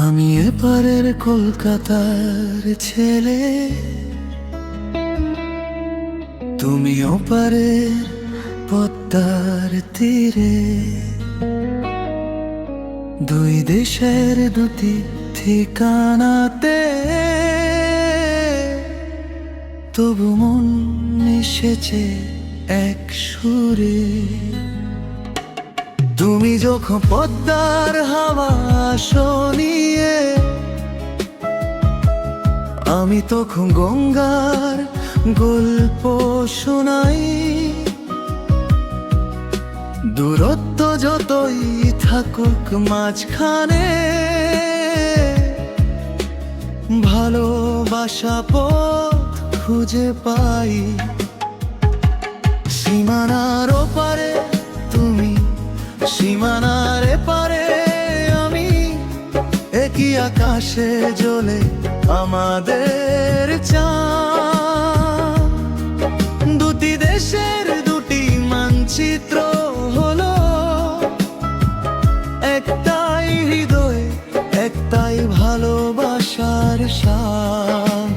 আমি এপারের কলকাতার ছেলে, তুমি ওপারের পদ্মার তীরে। দুই দেশের দুটি ঠিকানাতে তবু মন মিশেছে এক সুরে। তুমি যখন পদ্মার হাওয়া শুনিয়ে, আমি তখন গঙ্গার গল্প শোনাই। দূরত্ব যতই থাকুক মাঝখানে, ভালোবাসা পথ খুঁজে পাই। সীমানার ওপারে তুমি, সীমানার এপারে আমি, একই আকাশে জ্বলে আমাদের চাঁদ। দুটি দেশের দুটি মানচিত্র হলো, একটাই হৃদয়, একটাই ভালোবাসার স্বাদ।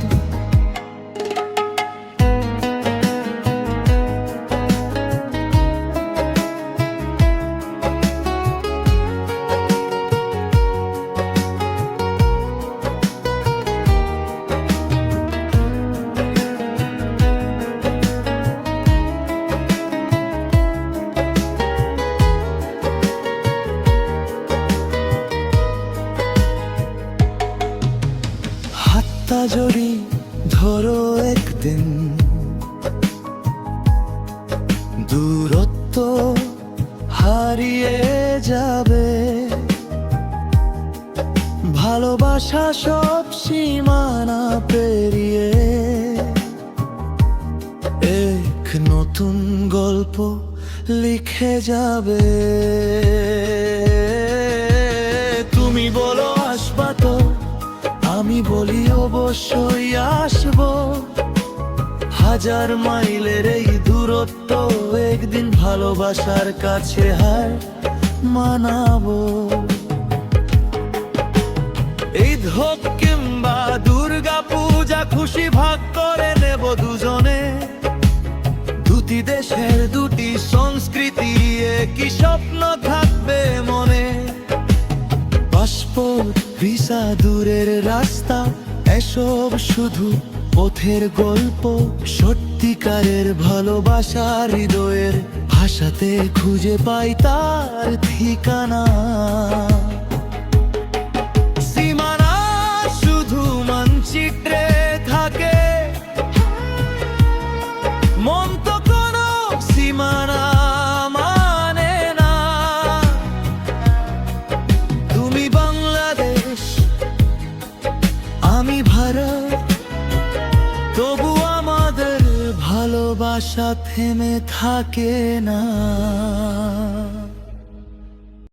হাতটা যদি ধরো একদিন, দূরত্ব হারিয়ে যাবে। ভালোবাসা সব সীমানা পেরিয়ে এক নতুন গল্প লিখে যাবে। তুমি বলো আসবা তো, আমি বলি অবশ্যই আসবো। হাজার মাইলের এই দূরত্ব একদিন ভালোবাসার কাছে হার মানাবো। ঈদ হোক কিংবা দুর্গা পূজা, খুশি ভাগ করে নেব দুজনে। দুটি দেশের দুটি সংস্কৃতি, একই স্বপ্ন থাকবে মনে। পাসপোর্ট, ভিসা, দূরের রাস্তা, এসব শুধু পথের গল্প। সত্যিকারের ভালোবাসা হৃদয়ের ভাষাতে খুঁজে পাই তার ঠিকানা। সীমানা শুধু মানচিত্রে থাকে, মন তো কোনো সীমানা মানে না। তুমি বাংলাদেশ, আমি ভারত, তবু আমাদের ভালোবাসা থেমে থাকে না।